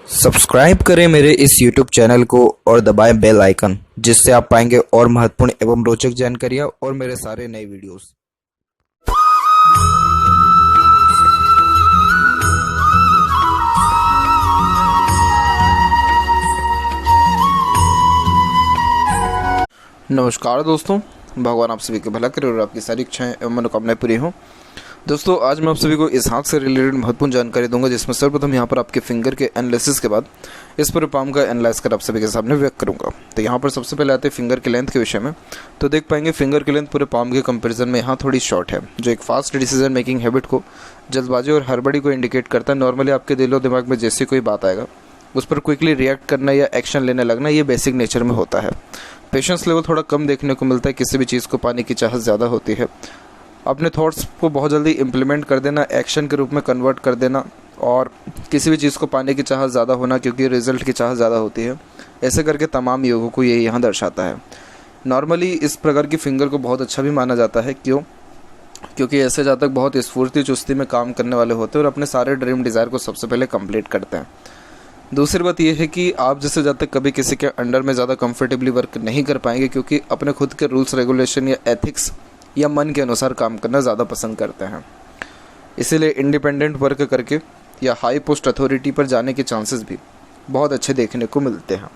Subscribe करें मेरे इस YouTube चैनल को और दबाएं बेल आइकन, जिससे आप पाएंगे और महत्वपूर्ण एवं रोचक जानकारियां और मेरे सारे नए वीडियोस। नमस्कार दोस्तों, भगवान आप सभी के भला करे और आपकी सारी इच्छाएं एवं मनोकामनाएं पूरी हों। दोस्तों, आज मैं आप सभी को इस हाथ से रिलेटेड महत्वपूर्ण जानकारी दूंगा, जिसमें सर्वप्रथम यहाँ पर आपके फिंगर के एनालिसिस के बाद इस पूरे पाम का एनालाइज कर आप सभी के सामने व्यक्त करूंगा। तो यहाँ पर सबसे पहले आते हैं फिंगर की लेंथ के विषय में। तो देख पाएंगे फिंगर की लेंथ पूरे पाम के कंपेरिजन में यहाँ थोड़ी शॉर्ट है, जो एक फास्ट डिसीजन मेकिंग हैबिट को, जल्दबाजी और हड़बड़ी को इंडिकेट करता है। नॉर्मली आपके दिलो दिमाग में जैसे कोई बात आएगा उस पर क्विकली रिएक्ट करना या एक्शन लेने लगना, ये बेसिक नेचर में होता है। पेशेंस लेवल थोड़ा कम देखने को मिलता है, किसी भी चीज़ को पाने की चाहत ज़्यादा होती है। अपने थॉट्स को बहुत जल्दी इम्प्लीमेंट कर देना, एक्शन के रूप में कन्वर्ट कर देना, और किसी भी चीज़ को पाने की चाहत ज़्यादा होना, क्योंकि रिजल्ट की चाहत ज़्यादा होती है। ऐसे करके तमाम योगों को ये यहाँ दर्शाता है। नॉर्मली इस प्रकार की फिंगर को बहुत अच्छा भी माना जाता है। क्योंकि ऐसे जातक बहुत स्फूर्ति चुस्ती में काम करने वाले होते हैं और अपने सारे ड्रीम डिज़ायर को सबसे पहले कंप्लीट करते हैं। दूसरी बात यह है कि आप जैसे जातक कभी किसी के अंडर में ज़्यादा कंफर्टेबली वर्क नहीं कर पाएंगे, क्योंकि अपने खुद के रूल्स रेगुलेशन या एथिक्स या मन के अनुसार काम करना ज़्यादा पसंद करते हैं। इसीलिए इंडिपेंडेंट वर्क करके या हाई पोस्ट अथॉरिटी पर जाने के चांसेस भी बहुत अच्छे देखने को मिलते हैं।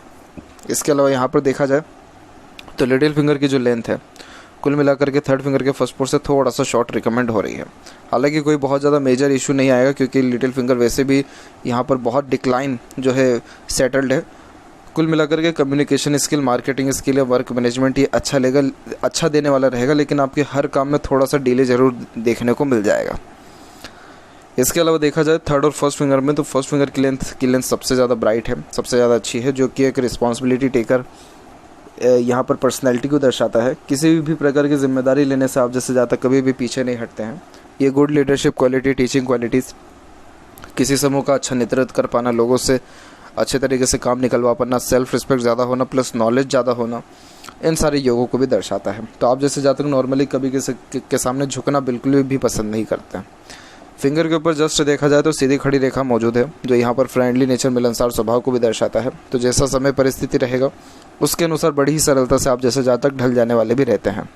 इसके अलावा यहाँ पर देखा जाए तो लिटिल फिंगर की जो लेंथ है, कुल मिलाकर के थर्ड फिंगर के फर्स्ट पोर से थोड़ा सा शॉर्ट रिकमेंड हो रही है। हालांकि कोई बहुत ज़्यादा मेजर इशू नहीं आएगा, क्योंकि लिटिल फिंगर वैसे भी यहाँ पर बहुत डिक्लाइन जो है सेटल्ड है। कुल मिलाकर के कम्युनिकेशन स्किल, मार्केटिंग स्किल या वर्क मैनेजमेंट ये अच्छा देने वाला रहेगा, लेकिन आपके हर काम में थोड़ा सा डिले ज़रूर देखने को मिल जाएगा। इसके अलावा देखा जाए थर्ड और फर्स्ट फिंगर में, तो फर्स्ट फिंगर की लेंथ सबसे ज़्यादा ब्राइट है, सबसे ज़्यादा अच्छी है, जो कि एक रिस्पॉन्सिबिलिटी टेकर यहाँ पर पर्सनैलिटी को दर्शाता है। किसी भी प्रकार की जिम्मेदारी लेने से आप जैसे ज़्यादा कभी भी पीछे नहीं हटते हैं। ये good leadership quality, teaching qualities, किसी समूह का अच्छा नेतृत्व कर पाना, लोगों से अच्छे तरीके से काम निकलवा पाना, सेल्फ रिस्पेक्ट ज़्यादा होना, प्लस नॉलेज ज़्यादा होना, इन सारे योगों को भी दर्शाता है। तो आप जैसे जातक नॉर्मली कभी किसी के सामने झुकना बिल्कुल भी पसंद नहीं करते हैं। फिंगर के ऊपर जस्ट देखा जाए तो सीधी खड़ी रेखा मौजूद है, जो यहाँ पर फ्रेंडली नेचर, मिलनसार स्वभाव को भी दर्शाता है। तो जैसा समय परिस्थिति रहेगा उसके अनुसार बड़ी ही सरलता से आप जैसे जातक ढल जाने वाले भी रहते हैं।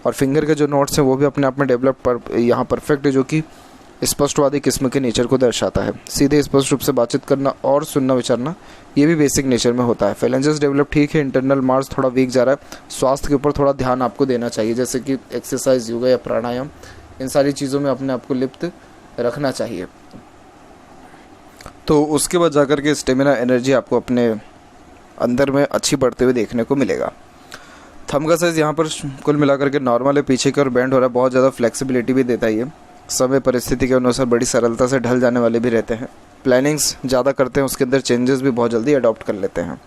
और फिंगर के जो नोट्स हैं वो भी अपने आप में डेवलप यहाँ परफेक्ट है, जो कि स्पष्टवादी किस्म के नेचर को दर्शाता है। सीधे स्पष्ट रूप से बातचीत करना और सुनना विचारना, ये भी बेसिक नेचर में होता है। फेलेंजेस डेवलप ठीक है, इंटरनल मार्स थोड़ा वीक जा रहा है। स्वास्थ्य के ऊपर थोड़ा ध्यान आपको देना चाहिए, जैसे कि एक्सरसाइज, योगा या प्राणायाम, इन सारी चीज़ों में अपने आप को लिप्त रखना चाहिए। तो उसके बाद जाकर के स्टेमिना, एनर्जी आपको अपने अंदर में अच्छी बढ़ते हुए देखने को मिलेगा। थंब का साइज़ यहाँ पर कुल मिलाकर के नॉर्मल है, पीछे की ओर बेंड हो रहा है, बहुत ज़्यादा फ्लेक्सिबिलिटी भी देता है। ये समय परिस्थिति के अनुसार बड़ी सरलता से ढल जाने वाले भी रहते हैं। प्लानिंग्स ज़्यादा करते हैं, उसके अंदर चेंजेस भी बहुत जल्दी अडॉप्ट कर लेते हैं।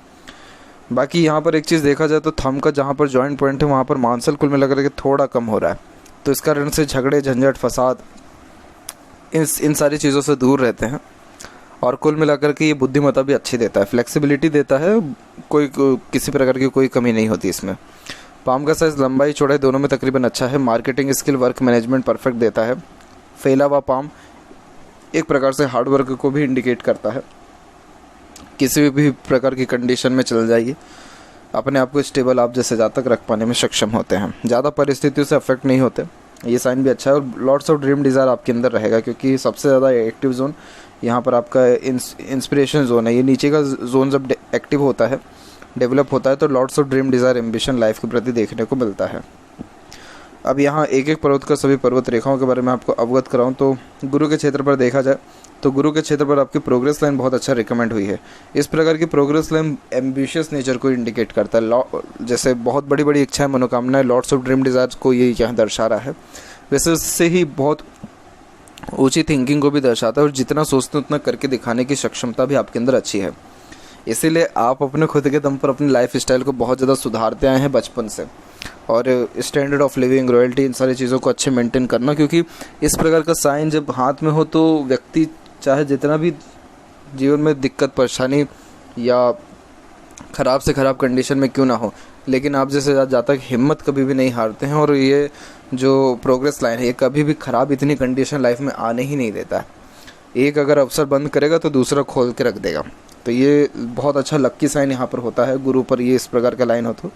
बाकी यहाँ पर एक चीज़ देखा जाए तो थंब का जहाँ पर जॉइंट पॉइंट है वहाँ पर मांसल कुल मिलाकर के थोड़ा कम हो रहा है। तो इस कारण से झगड़े, झंझट, फसाद, इन सारी चीज़ों से दूर रहते हैं। और कुल मिलाकर के ये बुद्धिमत्ता भी अच्छी देता है, फ्लेक्सिबिलिटी देता है, किसी प्रकार की कोई कमी नहीं होती इसमें। पाम का साइज़, लंबाई, चौड़ाई दोनों में तकरीबन अच्छा है। Marketing skill, work management perfect देता है। फैला हुआ पाम एक प्रकार से हार्ड वर्क को भी इंडिकेट करता है। किसी भी प्रकार की कंडीशन में चल जाइए, अपने आप को स्टेबल आप जैसे जातक रख पाने में सक्षम होते हैं, ज़्यादा परिस्थितियों से अफेक्ट नहीं होते। ये साइन भी अच्छा है। और लॉट्स ऑफ ड्रीम डिज़ायर आपके अंदर रहेगा, क्योंकि सबसे ज़्यादा एक्टिव जोन यहाँ पर आपका इंस्पिरेशन जोन है। ये नीचे का जोन जब एक्टिव होता है, डेवलप होता है, तो lots of dream desire, ambition life के प्रति देखने को मिलता है। अब यहाँ एक एक पर्वत का, सभी पर्वत रेखाओं के बारे में आपको अवगत कराऊँ तो गुरु के क्षेत्र पर देखा जाए तो गुरु के क्षेत्र पर आपकी प्रोग्रेस लाइन बहुत अच्छा रिकमेंड हुई है। इस प्रकार की प्रोग्रेस लाइन एम्बिशियस नेचर को इंडिकेट करता है। जैसे बहुत बड़ी बड़ी इच्छाएं, मनोकामनाएं, लॉट्स ऑफ ड्रीम डिज़ायर्स को ये यहाँ दर्शा रहा है। वैसे उससे ही बहुत ऊंची थिंकिंग को भी दर्शाता है, और जितना सोचते उतना करके दिखाने की सक्षमता भी आपके अंदर अच्छी है। इसीलिए आप अपने खुद के दम पर अपनी लाइफ स्टाइल को बहुत ज़्यादा सुधारते आए हैं बचपन से, और स्टैंडर्ड ऑफ लिविंग, रॉयल्टी, इन सारी चीज़ों को अच्छे मेंटेन करना। क्योंकि इस प्रकार का साइन जब हाथ में हो तो व्यक्ति चाहे जितना भी जीवन में दिक्कत, परेशानी या ख़राब से ख़राब कंडीशन में क्यों ना हो, लेकिन आप जैसे जातक हिम्मत कभी भी नहीं हारते हैं। और ये जो प्रोग्रेस लाइन है, ये कभी भी ख़राब इतनी कंडीशन लाइफ में आने ही नहीं देता है। एक अगर अवसर बंद करेगा तो दूसरा खोल के रख देगा। तो ये बहुत अच्छा लक्की साइन यहाँ पर होता है गुरु पर ये इस प्रकार का लाइन हो तो।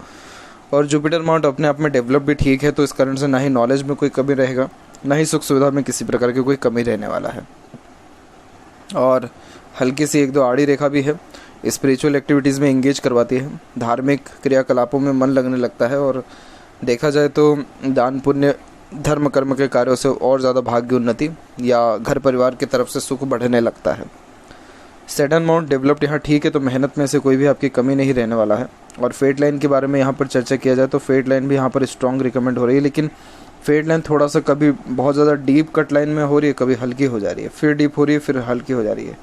और जुपिटर माउंट अपने आप में डेवलप भी ठीक है, तो इस कारण से ना ही नॉलेज में कोई कमी रहेगा, ना ही सुख सुविधा में किसी प्रकार की कोई कमी रहने वाला है। और हल्की सी एक दो आड़ी रेखा भी है, स्पिरिचुअल एक्टिविटीज़ में इंगेज करवाती है, धार्मिक क्रियाकलापों में मन लगने लगता है, और देखा जाए तो दान पुण्य धर्म कर्म के कार्यों से और ज़्यादा भाग्य उन्नति या घर परिवार की तरफ से सुख बढ़ने लगता है। सैटर्न माउंट डेवलप्ड यहाँ ठीक है, तो मेहनत में से कोई भी आपकी कमी नहीं रहने वाला है। और फेट लाइन के बारे में यहाँ पर चर्चा किया जाए तो फेट लाइन भी यहाँ पर स्ट्रॉन्ग रिकमेंड हो रही है, लेकिन फेट लाइन थोड़ा सा कभी बहुत ज़्यादा डीप कट लाइन में हो रही है, कभी हल्की हो जा रही है, फिर डीप हो रही है, फिर हल्की हो जा रही है।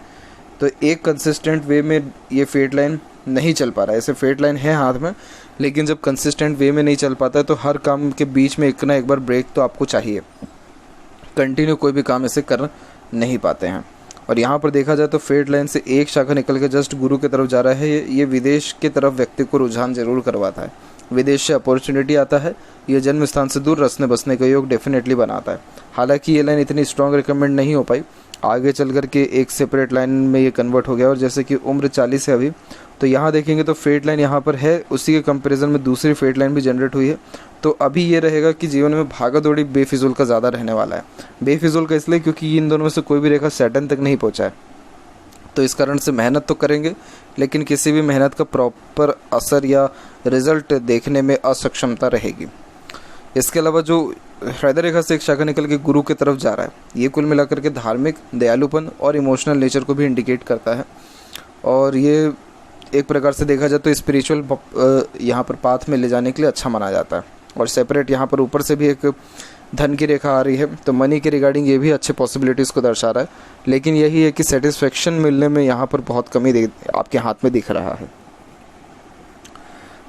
तो एक कंसिस्टेंट वे में ये फेट लाइन नहीं चल पा रहा है। ऐसे फेट लाइन है हाथ में, लेकिन जब कंसिस्टेंट वे में नहीं चल पाता है तो हर काम के बीच में एक ना एक बार ब्रेक तो आपको चाहिए, कंटिन्यू कोई भी काम ऐसे कर नहीं पाते हैं। और यहाँ पर देखा जाए तो फेट लाइन से एक शाखा निकल के जस्ट गुरु की तरफ जा रहा है। ये विदेश की तरफ व्यक्ति को रुझान जरूर करवाता है, विदेश से अपॉर्चुनिटी आता है, ये जन्म स्थान से दूर रसने बसने का योग डेफिनेटली बनाता है। हालांकि ये लाइन इतनी स्ट्रॉन्ग रिकमेंड नहीं हो पाई, आगे चल कर के एक सेपरेट लाइन में ये कन्वर्ट हो गया। और जैसे कि उम्र 40 है अभी, तो यहाँ देखेंगे तो फेट लाइन यहाँ पर है, उसी के कंपैरिजन में दूसरी फेट लाइन भी जनरेट हुई है। तो अभी ये रहेगा कि जीवन में भागा दौड़ी बेफिजूल का ज़्यादा रहने वाला है। बेफिजूल का इसलिए क्योंकि इन दोनों में से कोई भी रेखा सैटर्न तक नहीं पहुँचा है, तो इस कारण से मेहनत तो करेंगे, लेकिन किसी भी मेहनत का प्रॉपर असर या रिजल्ट देखने में असक्षमता रहेगी। इसके अलावा जो हृदय रेखा से एक शाखा निकल के गुरु की तरफ जा रहा है, ये कुल मिलाकर के धार्मिक, दयालुपन और इमोशनल नेचर को भी इंडिकेट करता है। और ये एक प्रकार से देखा जाए तो स्पिरिचुअल यहाँ पर पाथ में ले जाने के लिए अच्छा माना जाता है। और सेपरेट यहाँ पर ऊपर से भी एक धन की रेखा आ रही है, तो मनी के रिगार्डिंग ये भी अच्छे पॉसिबिलिटीज़ को दर्शा रहा है, लेकिन यही है कि सेटिस्फेक्शन मिलने में यहाँ पर बहुत कमी आपके हाथ में दिख रहा है।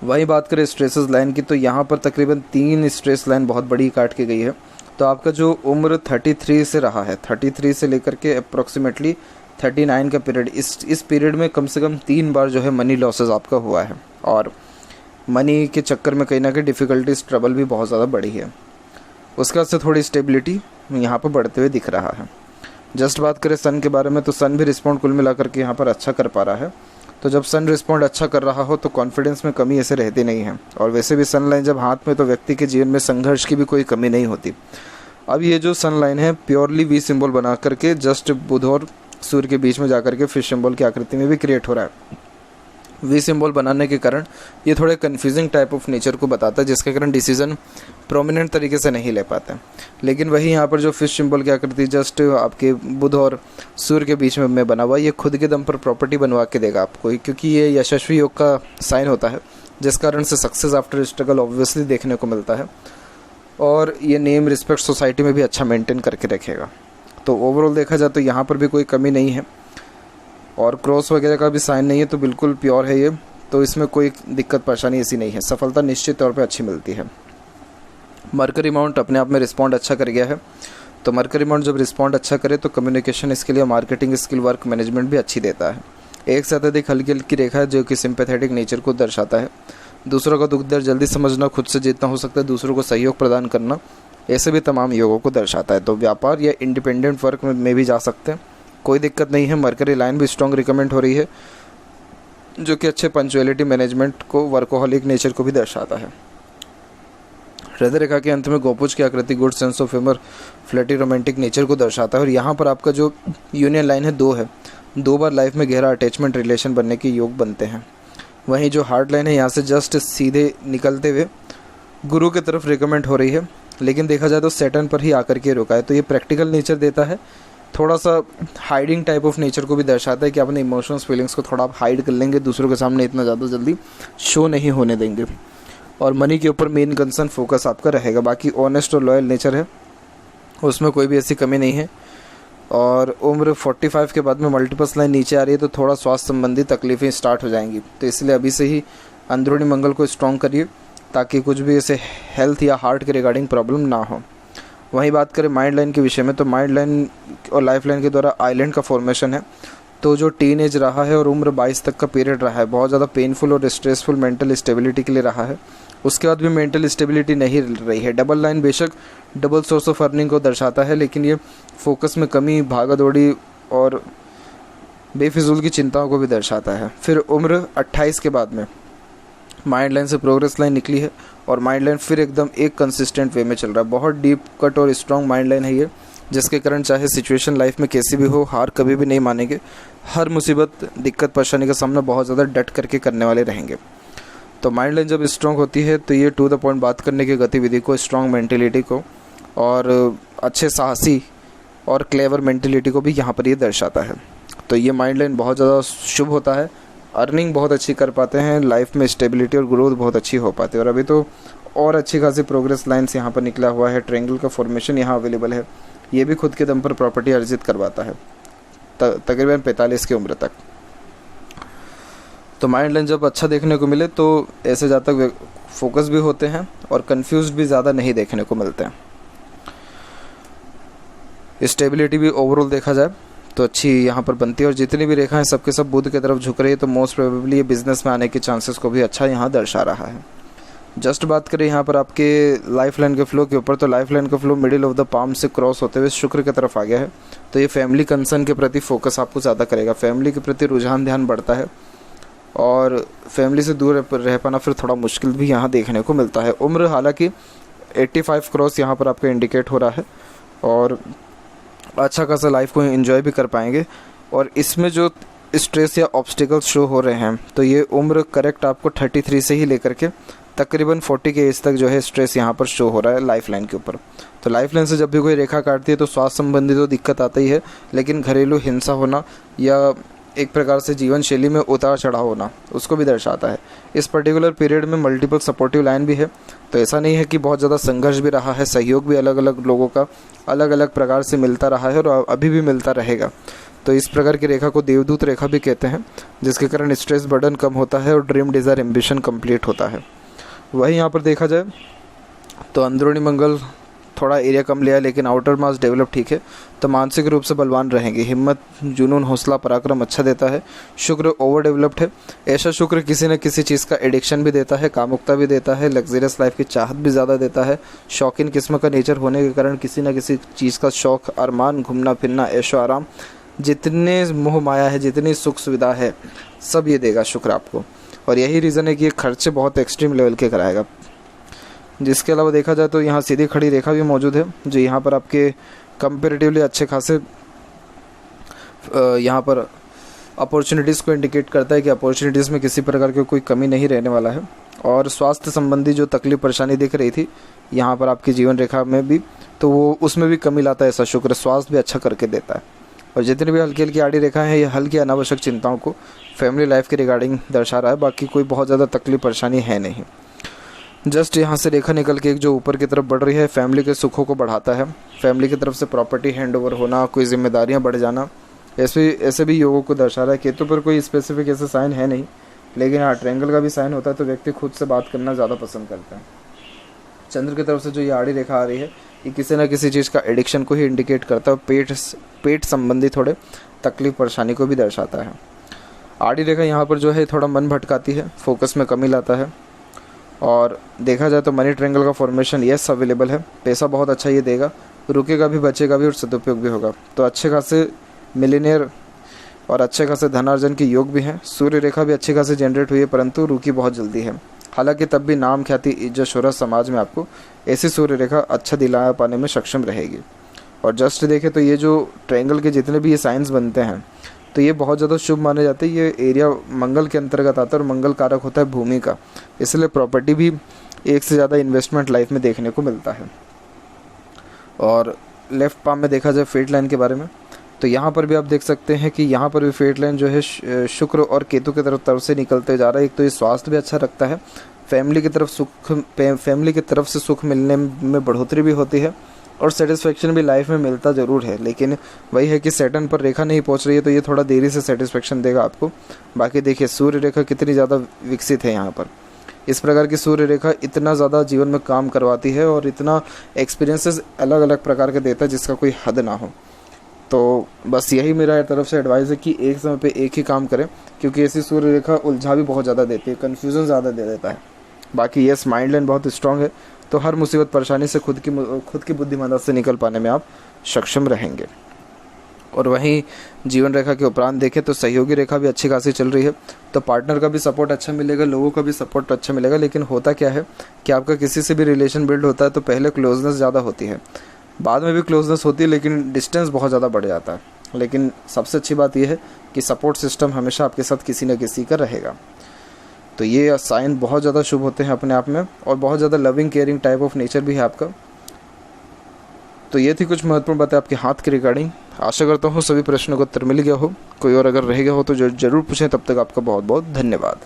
वही बात करें स्ट्रेसेस लाइन की, तो यहाँ पर तकरीबन 3 स्ट्रेस लाइन बहुत बड़ी काट के गई है। तो आपका जो उम्र 33 से रहा है, 33 से लेकर के अप्रॉक्सीमेटली 39 का पीरियड, इस पीरियड में कम से कम 3 बार जो है मनी लॉसेस आपका हुआ है, और मनी के चक्कर में कहीं ना कहीं डिफ़िकल्टीज, ट्रबल भी बहुत ज़्यादा बढ़ी है। उसके बाद से थोड़ी स्टेबिलिटी यहाँ पर बढ़ते हुए दिख रहा है। जस्ट बात करें सन के बारे में, तो सन भी रिस्पॉन्ड कुल मिलाकर के यहाँ पर अच्छा कर पा रहा है। तो जब सन रिस्पॉन्ड अच्छा कर रहा हो तो कॉन्फिडेंस में कमी ऐसे रहती नहीं है, और वैसे भी सन लाइन जब हाथ में तो व्यक्ति के जीवन में संघर्ष की भी कोई कमी नहीं होती। अब ये जो सन लाइन है प्योरली वी सिंबल बना करके जस्ट बुध और सूर्य के बीच में जाकर के फिश सिंबल की आकृति में भी क्रिएट हो रहा है। वी सिंबल बनाने के कारण ये थोड़े कन्फ्यूजिंग टाइप ऑफ नेचर को बताता है, जिसके कारण डिसीजन प्रोमिनेंट तरीके से नहीं ले पाते हैं। लेकिन वही यहाँ पर जो फिश सिंबल की आकृति जस्ट आपके बुध और सूर्य के बीच में बना हुआ, ये खुद के दम पर प्रॉपर्टी बनवा के देगा आपको, क्योंकि ये यशस्वी योग का साइन होता है, जिस कारण से सक्सेस आफ्टर स्ट्रगल ऑब्वियसली देखने को मिलता है। और ये नेम रिस्पेक्ट सोसाइटी में भी अच्छा मेंटेन करके रखेगा। तो ओवरऑल देखा जाए तो यहाँ पर भी कोई कमी नहीं है, और क्रॉस वगैरह का भी साइन नहीं है, तो बिल्कुल प्योर है ये। तो इसमें कोई दिक्कत परेशानी ऐसी नहीं है, सफलता निश्चित तौर पे अच्छी मिलती है। मरकरी माउंट अपने आप में रिस्पॉन्ड अच्छा कर गया है, तो मरकरी माउंट जब रिस्पॉन्ड अच्छा करे तो कम्युनिकेशन स्किल या मार्केटिंग स्किल, वर्क मैनेजमेंट भी अच्छी देता है। एक से अत्यधिक हल्की हल्की रेखा है जो कि सिंपैथेटिक नेचर को दर्शाता है। दूसरों का दुख दर्द जल्दी समझना, खुद से जितना हो सकता है दूसरों को सहयोग प्रदान करना, ऐसे भी तमाम योगों को दर्शाता है। तो व्यापार या इंडिपेंडेंट वर्क में भी जा सकते हैं, कोई दिक्कत नहीं है। मरकरी लाइन भी स्ट्रॉन्ग रिकमेंड हो रही है, जो कि अच्छे पंचुअलिटी मैनेजमेंट को, वर्कोहॉलिक नेचर को भी दर्शाता है। हृदय रेखा के अंत में गोपुज की आकृति good sense of humour, flirty romantic nature को दर्शाता है। और यहाँ पर आपका जो यूनियन लाइन है 2 है, 2 बार लाइफ में गहरा अटैचमेंट रिलेशन बनने के योग बनते हैं। वहीं जो हार्ट लाइन है यहाँ से जस्ट सीधे निकलते हुए गुरु की तरफ रिकमेंड हो रही है, लेकिन देखा जाए तो सैटर्न पर ही आकर के रुका है। तो ये प्रैक्टिकल नेचर देता है, थोड़ा सा हाइडिंग टाइप ऑफ नेचर को भी दर्शाता है कि अपने इमोशंस फीलिंग्स को थोड़ा आप हाइड कर लेंगे, दूसरों के सामने इतना ज़्यादा जल्दी शो नहीं होने देंगे। और मनी के ऊपर मेन कंसर्न फोकस आपका रहेगा। बाकी ऑनेस्ट और लॉयल नेचर है, उसमें कोई भी ऐसी कमी नहीं है। और उम्र 45 के बाद में मल्टीपल्स लाइन नीचे आ रही है, तो थोड़ा स्वास्थ्य संबंधी तकलीफ़ें स्टार्ट हो जाएंगी। तो इसलिए अभी से ही अंदरूनी मंगल को स्ट्रॉन्ग करिए, ताकि कुछ भी ऐसे हेल्थ या हार्ट के रिगार्डिंग प्रॉब्लम ना हो। वहीं बात करें माइंड लाइन के विषय में, तो माइंड लाइन और लाइफ लाइन के द्वारा आइलैंड का फॉर्मेशन है। तो जो टीन एज रहा है और उम्र 22 तक का पीरियड रहा है, बहुत ज़्यादा पेनफुल और स्ट्रेसफुल मेंटल स्टेबिलिटी के लिए रहा है। उसके बाद भी मेंटल स्टेबिलिटी नहीं रही है। डबल लाइन बेशक डबल सोर्स ऑफ अर्निंग को दर्शाता है, लेकिन ये फोकस में कमी, भागा दौड़ी और बेफिजूल की चिंताओं को भी दर्शाता है। फिर उम्र 28 के बाद में माइंड लाइन से प्रोग्रेस लाइन निकली है और माइंड लाइन फिर एकदम एक कंसिस्टेंट वे में चल रहा है। बहुत डीप कट और स्ट्रॉन्ग माइंड लाइन है ये, जिसके कारण चाहे सिचुएशन लाइफ में कैसी भी हो, हार कभी भी नहीं मानेंगे। हर मुसीबत, दिक्कत, परेशानी का सामना बहुत ज़्यादा डट करके करने वाले रहेंगे। तो माइंड लाइन जब स्ट्रॉन्ग होती है तो ये टू द पॉइंट बात करने की गतिविधि को, स्ट्रॉन्ग मेंटेलिटी को और अच्छे साहसी और क्लेवर मेंटेलिटी को भी यहाँ पर ये दर्शाता है। तो ये माइंड लाइन बहुत ज़्यादा शुभ होता है। अर्निंग बहुत अच्छी कर पाते हैं, लाइफ में स्टेबिलिटी और ग्रोथ बहुत अच्छी हो पाती है। और अभी तो और अच्छी खासी प्रोग्रेस लाइन्स यहाँ पर निकला हुआ है। ट्रायंगल का फॉर्मेशन यहाँ अवेलेबल है। ये भी खुद के दम पर प्रॉपर्टी अर्जित करवाता है तकरीबन 45 की उम्र तक। तो माइंड लाइन जब अच्छा देखने को मिले तो ऐसे जातक फोकस भी होते हैं और कंफ्यूज भी ज़्यादा नहीं देखने को मिलते हैं। स्टेबिलिटी भी ओवरऑल देखा जाए तो अच्छी यहाँ पर बनती है और जितनी भी रेखाएं सबके सब बुध की तरफ झुक रही है तो मोस्ट प्रोबेबली ये बिजनेस में आने के चांसेस को भी अच्छा यहाँ दर्शा रहा है। जस्ट बात करें यहाँ पर आपके लाइफ लाइन के फ्लो के ऊपर, तो लाइफ लाइन का flow middle of the palm से क्रॉस होते हुए शुक्र की तरफ आ गया है। तो ये फैमिली कंसर्न के प्रति फोकस आपको ज़्यादा करेगा, फैमिली के प्रति रुझान ध्यान बढ़ता है और फैमिली से दूर रह पाना फिर थोड़ा मुश्किल भी यहाँ देखने को मिलता है। उम्र हालांकि 85 क्रॉस यहाँ पर आपका इंडिकेट हो रहा है और अच्छा खासा लाइफ को एंजॉय भी कर पाएंगे। और इसमें जो स्ट्रेस या ऑब्स्टिकल्स शो हो रहे हैं तो ये उम्र करेक्ट आपको 33 से ही लेकर के तकरीबन 40 के एज तक जो है स्ट्रेस यहाँ पर शो हो रहा है लाइफ लाइन के ऊपर। तो लाइफ लाइन से जब भी कोई रेखा काटती है तो स्वास्थ्य संबंधी तो दिक्कत आता ही है, लेकिन घरेलू हिंसा होना या एक प्रकार से जीवन शैली में उतार चढ़ाव होना उसको भी दर्शाता है। इस पर्टिकुलर पीरियड में मल्टीपल सपोर्टिव लाइन भी है, तो ऐसा नहीं है कि बहुत ज़्यादा संघर्ष भी रहा है, सहयोग भी अलग अलग लोगों का अलग अलग प्रकार से मिलता रहा है और अभी भी मिलता रहेगा। तो इस प्रकार की रेखा को देवदूत रेखा भी कहते हैं, जिसके कारण स्ट्रेस बर्डन कम होता है और ड्रीम डिज़ायर एम्बिशन कंप्लीट होता है। वही यहाँ पर देखा जाए तो अंदरूनी मंगल थोड़ा एरिया कम लिया, लेकिन आउटर मास डेवलप ठीक है। तो मानसिक रूप से बलवान रहेंगे, हिम्मत, जुनून, हौसला, पराक्रम अच्छा देता है। शुक्र ओवर डेवलप्ड है। ऐसा शुक्र किसी न किसी चीज़ का एडिक्शन भी देता है, कामुकता भी देता है, लग्जरियस लाइफ की चाहत भी ज़्यादा देता है। शौकीन किस्म का नेचर होने के कारण किसी न किसी चीज़ का शौक, अरमान, घूमना फिरना, ऐशो आराम, जितने मोह माया है, जितनी सुख सुविधा है, सब ये देगा शुक्र आपको। और यही रीज़न है कि ये खर्चे बहुत एक्सट्रीम लेवल के कराएगा। जिसके अलावा देखा जाए तो यहाँ सीधी खड़ी रेखा भी मौजूद है, जो यहाँ पर आपके कंपेरेटिवली अच्छे खासे यहाँ पर अपॉर्चुनिटीज़ को इंडिकेट करता है कि अपॉर्चुनिटीज़ में किसी प्रकार की कोई कमी नहीं रहने वाला है। और स्वास्थ्य संबंधी जो तकलीफ परेशानी दिख रही थी यहाँ पर आपकी जीवन रेखा में भी, तो वो उसमें भी कमी लाता है ऐसा शुक्र। स्वास्थ्य भी अच्छा करके देता है। और जितनी भी हल्की हल्की आड़ी रेखाएं हैं ये हल्की अनावश्यक चिंताओं को फैमिली लाइफ के रिगार्डिंग दर्शा रहा है, बाकी कोई बहुत ज़्यादा तकलीफ परेशानी है नहीं। जस्ट यहाँ से रेखा निकल के एक जो ऊपर की तरफ बढ़ रही है फैमिली के सुखों को बढ़ाता है। फैमिली की तरफ से प्रॉपर्टी हैंड ओवर होना, कोई जिम्मेदारियाँ बढ़ जाना, ऐसे भी योगों को दर्शा रहा है। केतु पर कोई स्पेसिफिक ऐसे साइन है नहीं, लेकिन हाँ ट्रायंगल का भी साइन होता है तो व्यक्ति खुद से बात करना ज़्यादा पसंद करता है। चंद्र की तरफ से जो ये आड़ी रेखा आ रही है ये किसी न किसी चीज़ का एडिक्शन को ही इंडिकेट करता है, पेट संबंधी थोड़े तकलीफ परेशानी को भी दर्शाता है। आड़ी रेखा यहाँ पर जो है थोड़ा मन भटकाती है, फोकस में कमी लाता है। और देखा जाए तो मनी ट्रायंगल का फॉर्मेशन यस अवेलेबल है, पैसा बहुत अच्छा ये देगा, रुकेगा भी, बचेगा भी और सदुपयोग भी होगा। तो अच्छे खासे मिलीनियर और अच्छे खासे धनार्जन के योग भी हैं। सूर्य रेखा भी अच्छी खासी जनरेट हुई है, परंतु रुकी बहुत जल्दी है। हालांकि तब भी नाम, ख्याति, इज्जत, शोहरत समाज में आपको ऐसी सूर्य रेखा अच्छा दिला पाने में सक्षम रहेगी। और जस्ट देखें तो ये जो ट्रायंगल के जितने भी ये साइंस बनते हैं तो ये बहुत ज़्यादा शुभ माने जाते हैं। ये एरिया मंगल के अंतर्गत आता है और मंगल कारक होता है भूमि का, इसलिए प्रॉपर्टी भी एक से ज़्यादा इन्वेस्टमेंट लाइफ में देखने को मिलता है। और लेफ्ट पाम में देखा जाए फेट लाइन के बारे में, तो यहाँ पर भी आप देख सकते हैं कि यहाँ पर भी फेट लाइन जो है शुक्र और केतु की तरफ से निकलते जा रहा है। एक तो ये स्वास्थ्य भी अच्छा रखता है, फैमिली की तरफ से सुख मिलने में बढ़ोतरी भी होती है और सेटिस्फेक्शन भी लाइफ में मिलता ज़रूर है। लेकिन वही है कि सैटर्न पर रेखा नहीं पहुंच रही है तो ये थोड़ा देरी से सेटिस्फेक्शन देगा आपको। बाकी देखिए सूर्य रेखा कितनी ज़्यादा विकसित है यहाँ पर। इस प्रकार की सूर्य रेखा इतना ज़्यादा जीवन में काम करवाती है और इतना एक्सपीरियंसेस अलग अलग प्रकार के देता है जिसका कोई हद ना हो। तो बस यही मेरा तरफ से एडवाइस है कि एक समय पे एक ही काम करें, क्योंकि ऐसी सूर्य रेखा उलझा भी बहुत ज़्यादा देती है, कन्फ्यूज़न ज़्यादा दे देता है। बाकी यस माइंड लाइन बहुत स्ट्रांग है, तो हर मुसीबत परेशानी से खुद की बुद्धिमत्ता से निकल पाने में आप सक्षम रहेंगे। और वहीं जीवन रेखा के उपरांत देखें तो सहयोगी रेखा भी अच्छी खासी चल रही है, तो पार्टनर का भी सपोर्ट अच्छा मिलेगा, लोगों का भी सपोर्ट अच्छा मिलेगा। लेकिन होता क्या है कि आपका किसी से भी रिलेशन बिल्ड होता है तो पहले क्लोजनेस ज़्यादा होती है, बाद में भी क्लोजनेस होती है, लेकिन डिस्टेंस बहुत ज़्यादा बढ़ जाता है। लेकिन सबसे अच्छी बात यह है कि सपोर्ट सिस्टम हमेशा आपके साथ किसी न किसी का रहेगा। तो ये साइन बहुत ज़्यादा शुभ होते हैं अपने आप में, और बहुत ज़्यादा loving caring type of nature भी है आपका। तो ये थी कुछ महत्वपूर्ण बातें आपके हाथ के रिगार्डिंग। आशा करता हूँ सभी प्रश्नों का उत्तर मिल गया हो। कोई और अगर रह गया हो तो जरूर पूछें। तब तक आपका बहुत बहुत धन्यवाद।